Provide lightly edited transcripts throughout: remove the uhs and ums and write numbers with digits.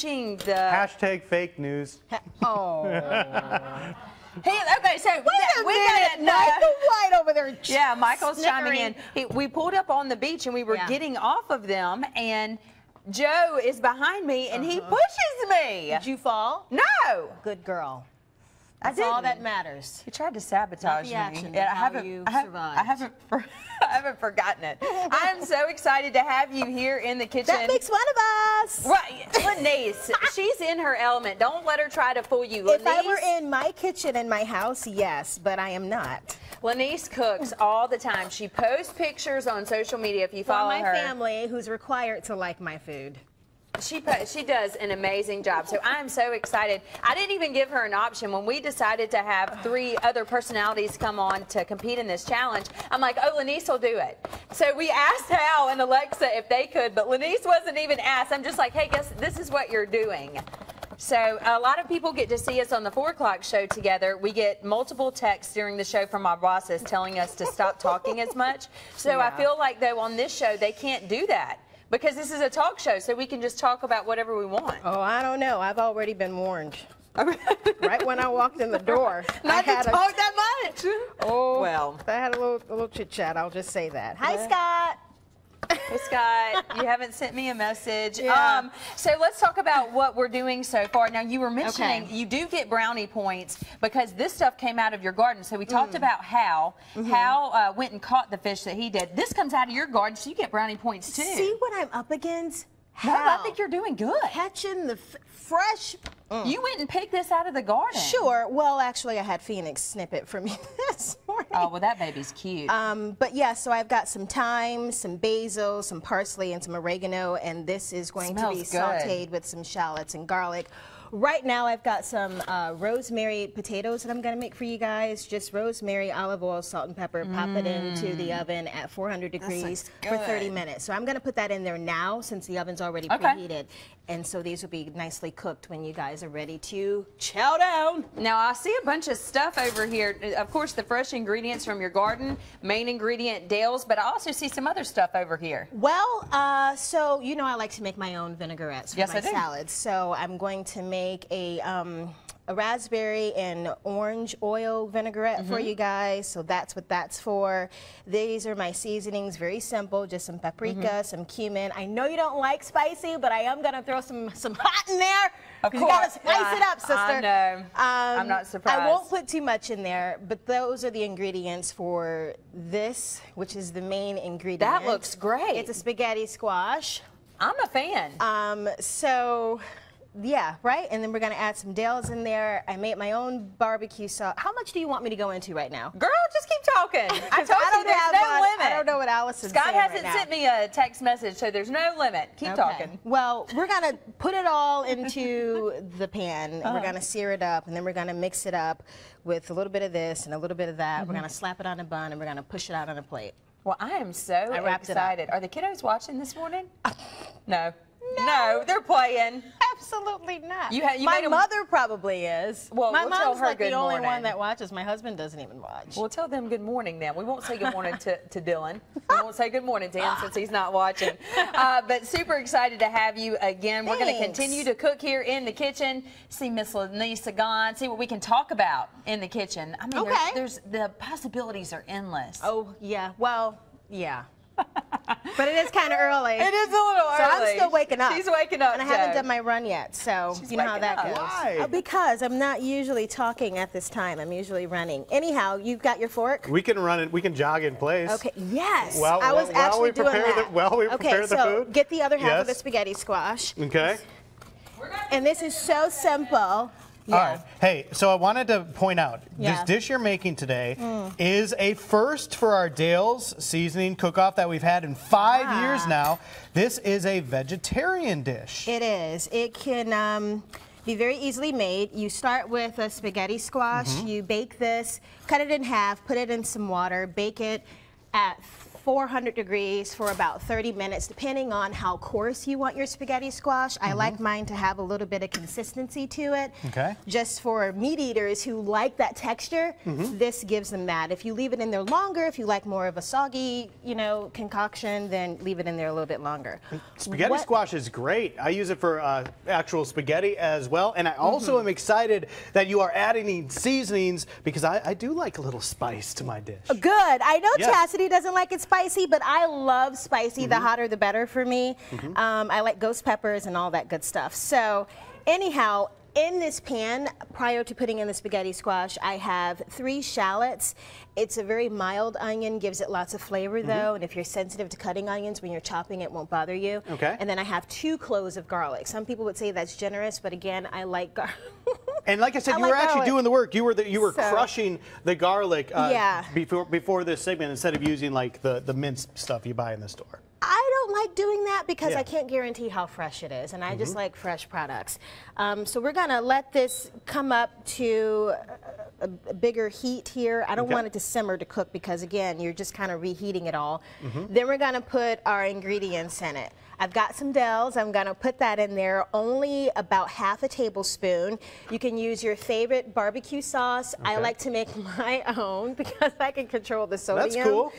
watching the Hashtag fake news. Oh. Hey, okay, so We got Michael White over there. Yeah, Michael's chiming in. snickering. We pulled up on the beach and we were getting off of them, and Joe is behind me and he pushes me. Did you fall? No. Good girl. I That's all didn't. that matters. He tried to sabotage the action, me. but I how haven't, you I survived. haven't forgotten it. I'm so excited to have you here in the kitchen. That makes one of us. Right, Lanice, she's in her element. Don't let her try to fool you. If I were in my kitchen in my house, yes, but I am not. Lanice cooks all the time. She posts pictures on social media if you For follow my her. family, who's required to like my food. She does an amazing job, so I'm so excited. I didn't even give her an option. When we decided to have 3 other personalities come on to compete in this challenge, I'm like, oh, Lanice will do it. So we asked Hal and Alexa if they could, but Lanice wasn't even asked. I'm just like, hey, guess this is what you're doing. So a lot of people get to see us on the 4 o'clock show together. We get multiple texts during the show from our bosses telling us to stop talking as much. So I feel like, though, on this show, they can't do that. Because this is a talk show, so we can just talk about whatever we want. Oh, I don't know. I've already been warned. Right when I walked in the door. Not to talk that much. Oh, well. I had a little chit chat. I'll just say that. Hi, Scott. Hey, Scott, you haven't sent me a message. Yeah. So let's talk about what we're doing so far. Now, you were mentioning you do get brownie points because this stuff came out of your garden. So we talked about Hal. Hal went and caught the fish that he did. This comes out of your garden, so you get brownie points too. See what I'm up against? No, I Hal. think you're doing good. Catching the fresh. You went and picked this out of the garden. Sure. Well, actually, I had Phoenix snip it for me this morning. Oh, well, that baby's cute. But yeah, so I've got some thyme, some basil, some parsley, and some oregano, and this is going to be Smells good. sauteed with some shallots and garlic. Right now, I've got some rosemary potatoes that I'm going to make for you guys. Just rosemary, olive oil, salt, and pepper. Pop it into the oven at 400 degrees for 30 minutes. So I'm going to put that in there now since the oven's already preheated. And so these will be nicely cooked when you guys are ready to chow down. Now, I see a bunch of stuff over here. Of course, the fresh ingredients from your garden, main ingredient, Dale's, but I also see some other stuff over here. Well, so you know I like to make my own vinaigrettes for Yes, my I do. salads. So I'm going to make a raspberry and orange oil vinaigrette for you guys. So that's what that's for. These are my seasonings, very simple, just some paprika, some cumin. I know you don't like spicy, but I am going to throw some hot in there. Of You got to course. spice it up, sister. I know. I'm not surprised. I won't put too much in there, but those are the ingredients for this, which is the main ingredient. That looks great. It's a spaghetti squash. I'm a fan. So, yeah, right? And then we're going to add some Dale's in there. I made my own barbecue sauce. How much do you want me to go into right now? Girl, just keep talking. I told I you don't there's have no one. limit. I don't know what Allison's Scott saying hasn't right now. sent me a text message, so there's no limit. Keep talking. Well, we're going to put it all into the pan, and we're going to sear it up, and then we're going to mix it up with a little bit of this and a little bit of that. We're going to slap it on a bun, and we're going to push it out on a plate. Well, I am so wrapped it up. excited. Are the kiddos watching this morning? No. No, they're playing. Absolutely not. You my made 'em- mother probably is. Well, my we'll tell mom's her like the good only morning. one that watches. My husband doesn't even watch. We'll tell them good morning then. We won't say good morning to Dylan. We won't say good morning to him since he's not watching. But super excited to have you again. We're going to Thanks. continue to cook here in the kitchen. See Miss Lanice gone. See what we can talk about in the kitchen. I mean, Okay. there's the possibilities are endless. Oh, yeah. Well, yeah. But it is kind of early. It is a little early. So I'm still waking up. She's waking up, And I haven't Joe. done my run yet, so She's you know how waking that up. goes. Why? Because I'm not usually talking at this time. I'm usually running. Anyhow, you've got your fork? We can run it. We can jog in place. Okay, yes. Well, I was while actually we doing prepare that. while we okay, prepare the so food? get the other half of the Yes. spaghetti squash. Okay. And this is so simple. Yeah. All right. Hey, so I wanted to point out, Yeah. this dish you're making today is a first for our Dale's seasoning cook-off that we've had in 5 years now. This is a vegetarian dish. It is. It can be very easily made. You start with a spaghetti squash. You bake this, cut it in half, put it in some water, bake it at 400 degrees for about 30 minutes, depending on how coarse you want your spaghetti squash. I like mine to have a little bit of consistency to it. Okay. Just for meat eaters who like that texture, this gives them that. If you leave it in there longer, if you like more of a soggy, you know, concoction, then leave it in there a little bit longer. Spaghetti squash is great. I use it for actual spaghetti as well. And I also am excited that you are adding these seasonings because I do like a little spice to my dish. Good. I know Yes. Chastity doesn't like it spicy, but I love spicy. The hotter, the better for me. I like ghost peppers and all that good stuff. So anyhow, in this pan, prior to putting in the spaghetti squash, I have 3 shallots. It's a very mild onion, gives it lots of flavor though, and if you're sensitive to cutting onions, when you're chopping it won't bother you. Okay. And then I have 2 cloves of garlic. Some people would say that's generous, but again, I like garlic. And like I said, I you like were actually garlic. doing the work. You were So- crushing the garlic Yeah. before this segment instead of using like the minced stuff you buy in the store. I don't like doing that because Yeah. I can't guarantee how fresh it is, and I just like fresh products. So we're gonna let this come up to a bigger heat here. I don't Okay. want it to simmer to cook because again, you're just kind of reheating it all. Then we're gonna put our ingredients in it. I've got some Dells. I'm gonna put that in there, only about half a tablespoon. You can use your favorite barbecue sauce. I Okay. like to make my own because I can control the sodium. That's cool.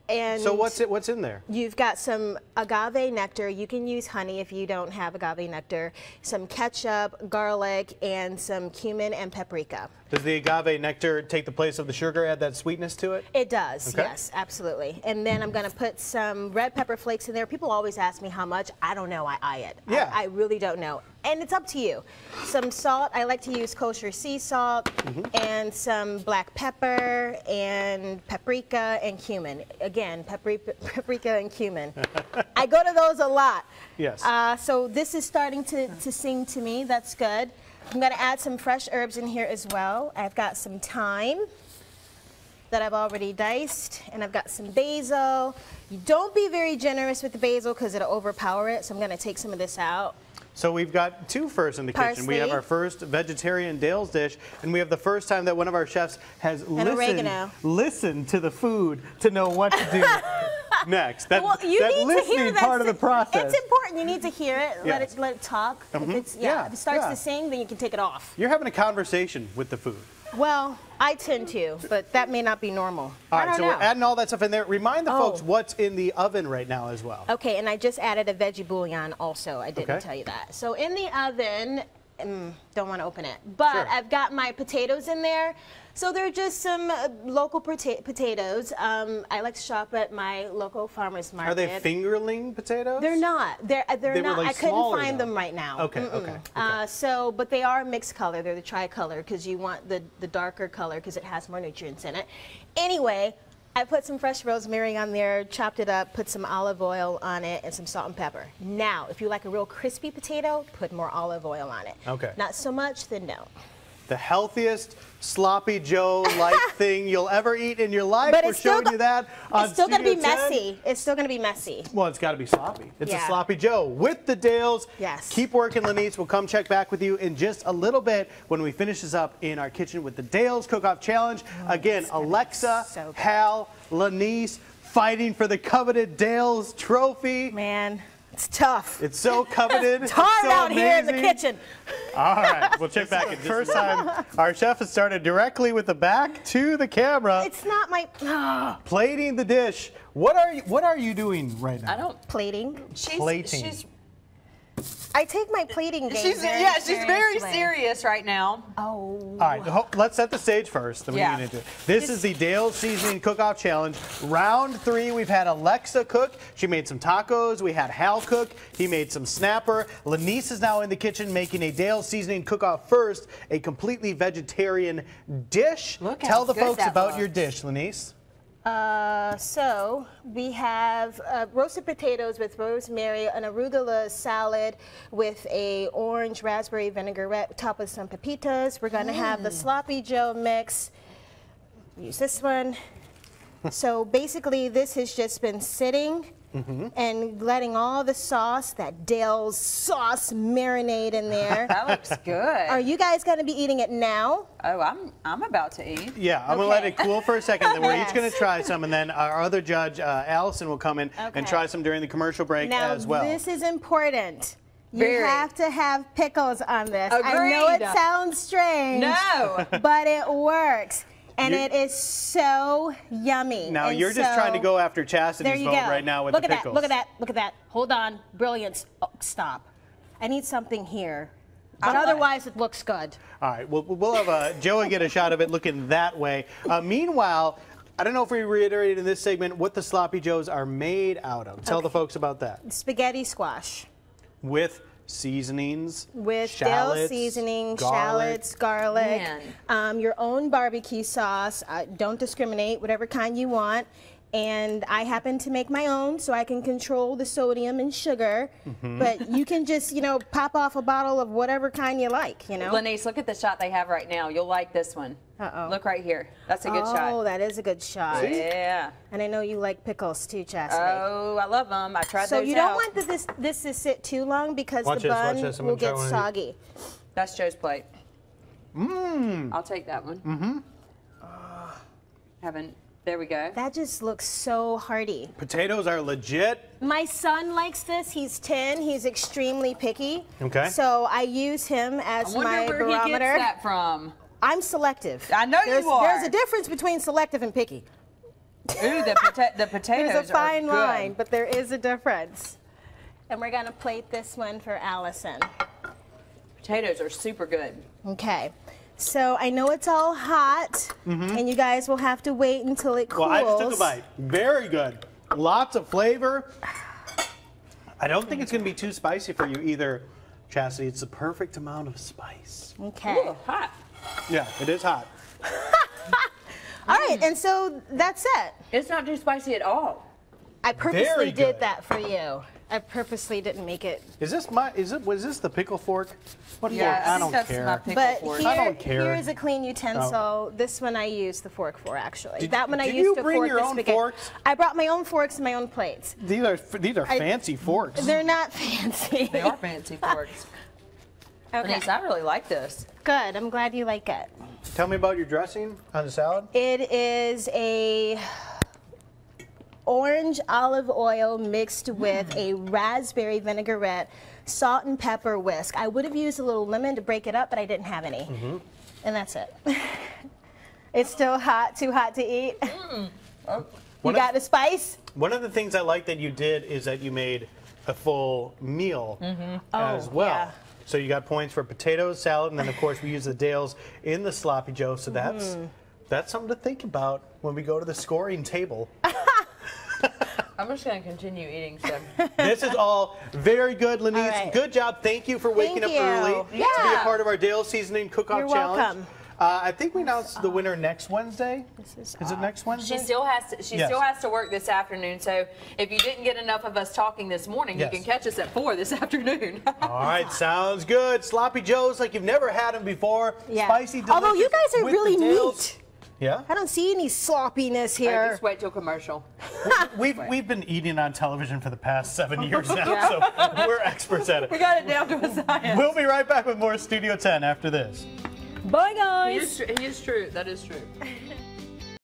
And So what's in there? you've got some agave nectar. You can use honey if you don't have agave nectar. Some ketchup, garlic, and some cumin and paprika. Does the agave nectar take the place of the sugar, add that sweetness to it? It does, Okay. yes, absolutely. And then I'm going to put some red pepper flakes in there. People always ask me how much. I don't know. I eye it. Yeah. I really don't know. And it's up to you. Some salt. I like to use kosher sea salt and some black pepper and paprika and cumin. Again, paprika and cumin. I go to those a lot. Yes. So this is starting to sing to me. That's good. I'm going to add some fresh herbs in here as well. I've got some thyme that I've already diced, and I've got some basil. You don't be very generous with the basil because it'll overpower it, so I'm going to take some of this out. So we've got 2 firsts in the kitchen. We have Parsley. our first vegetarian Dale's dish, and we have the first time that one of our chefs has oregano. listened to the food to know what to do next. That, Well, you that need to listening hear that. part of the process. It's important. You need to hear it. Yes. Let it talk. If it's, Yeah, if it starts yeah. to sing, then you can take it off. You're having a conversation with the food. Well, I tend to, but that may not be normal. All I right, don't so know. we're adding all that stuff in there. Remind the Oh. folks what's in the oven right now as well. Okay, and I just added a veggie bouillon also. I didn't Okay. tell you that. So in the oven, don't want to open it, but Sure. I've got my potatoes in there. So they're just some local potatoes. I like to shop at my local farmer's market. Are they fingerling potatoes? They're not. They're They were, not. like, I couldn't smaller, find though. them right now. Okay, okay. So, but they are mixed color. They're the tricolor because you want the darker color because it has more nutrients in it. Anyway, I put some fresh rosemary on there, chopped it up, put some olive oil on it, and some salt and pepper. Now, if you like a real crispy potato, put more olive oil on it. Okay. Not so much, then don't. The healthiest sloppy Joe-like thing you'll ever eat in your life. But We're it's still showing you that on It's still going to be Studio 10. messy. It's still going to be messy. Well, it's got to be sloppy. It's a Yeah. sloppy Joe with the Dales. Yes. Keep working, Lanice. We'll come check back with you in just a little bit when we finish this up in our kitchen with the Dales Cook-Off Challenge. Again, Alexa, so good. Hal, Lanice fighting for the coveted Dales trophy. Man, it's tough. It's so coveted. It's hard so out here in the amazing. kitchen. All right, we'll check back. First time our chef has started directly with the back to the camera, It's not my plating the dish. What are you doing right now? I don't. plating. Plating. She's I take my plating game she's very yeah. She's very seriously. serious right now. Oh. All right, let's set the stage first. Then we Yeah. get into it. This is the Dale's Seasoning Cook-Off Challenge. Round 3, we've had Alexa cook. She made some tacos. We had Hal cook. He made some snapper. Lanice is now in the kitchen making a Dale's Seasoning Cook-Off first, a completely vegetarian dish. Look how Tell the good folks that about your looks. dish, Lanice. So we have roasted potatoes with rosemary, an arugula salad with a orange raspberry vinaigrette topped with some pepitas. We're going to have the sloppy Joe mix. Use this one. So basically this has just been sitting and letting all the sauce, that Dale's sauce, marinate in there. That looks good. Are you guys going to be eating it now? Oh, I'm about to eat. Yeah, I'm gonna let it cool for a second. Then we're Yes. each gonna try some, and then our other judge, Allison, will come in and Okay. try some during the commercial break Now, as well. this is important. You Very. have to have pickles on this. I know it Agreed. sounds strange, No. but it works. And You- it is so yummy. Now And you're just trying to so- go after There Chastity's you vote go. right now with Look the at pickles. that. Look at that. Look at that. Hold on. Brilliance. Oh, stop. I need something here. But otherwise, it looks good. All right, we'll have Joey get a shot of it looking that way. Meanwhile, I don't know if we reiterated in this segment what the Sloppy Joes are made out of. Tell the folks about that. Spaghetti squash With seasonings, with dill shallots, seasoning, garlic. shallots, garlic, Man. your own barbecue sauce. Don't discriminate, whatever kind you want. And I happen to make my own, so I can control the sodium and sugar. But you can just, pop off a bottle of whatever kind you like, Lanice, look at the shot they have right now. You'll like this one. Uh-oh. Look right here. That's a good Oh, shot. that is a good shot. Yeah. And I know you like pickles too, Chastity. Oh, I love them. I tried So those you out. don't want this to sit too long because Watch the this, watch bun this. I'm will gonna try get one of soggy. That's Joe's plate. I'll take that one. Haven't. There we go. That just looks so hearty. Potatoes are legit. My son likes this. He's 10. He's extremely picky. Okay. So I use him I as wonder my where barometer. he gets that from. I'm selective. I know you are. There's a difference between selective and picky. Ooh, the potatoes There's a fine are good. line, but there is a difference. And we're going to plate this one for Allison. Potatoes are super good. Okay. So I know it's all hot, and you guys will have to wait until it cools. Well, I just took a bite. Very good. Lots of flavor. I don't think it's going to be too spicy for you either, Chastity. It's the perfect amount of spice. Okay. Ooh, hot. Yeah, it is hot. All right, and so that's it. It's not too spicy at all. I purposely Very did good. that for you. I purposely didn't make it. Was this the pickle fork? What Yeah, fork? I I think don't that's care. my pickle But fork. here, I don't care. here is a clean utensil. This one I used the fork for, actually. Did- that one I did used you to bring fork your the own spaghetti. forks? I brought my own forks and my own plates. These are fancy forks. They're not fancy. They are fancy forks. Okay. Lanice, I really like this. Good. I'm glad you like it. Tell me about your dressing on the salad. It is a orange olive oil mixed with a raspberry vinaigrette, salt and pepper whisk. I would have used a little lemon to break it up, but I didn't have any. And that's it. It's still hot, too hot to eat. You got the spice? One of the things I like that you did is that you made a full meal as Oh, well. yeah. So you got points for potatoes, salad, and then of course we use the Dales in the Sloppy Joe. So that's something to think about when we go to the scoring table. I'm just going to continue eating some. This is all very good, Lanice. All right. Good job. Thank you for waking Thank up you. early to be a Yeah. part of our Dale Seasoning Cook-Off You're Challenge. welcome. I think we announced the winner next Wednesday. Is Is it next Wednesday? She still has to. She Yes. still has to work this afternoon. So if you didn't get enough of us talking this morning, Yes. you can catch us at 4 this afternoon. All right, sounds good. Sloppy Joes like you've never had them before. Yeah. Spicy, delicious. Although you guys are with really the Dales. neat. Yeah? I don't see any sloppiness Hey, here. just wait till commercial. We've been eating on television for the past 7 years now, so we're experts at We it. got it down to a science. We'll be right back with more Studio 10 after this. Bye, guys. He is true. That is true.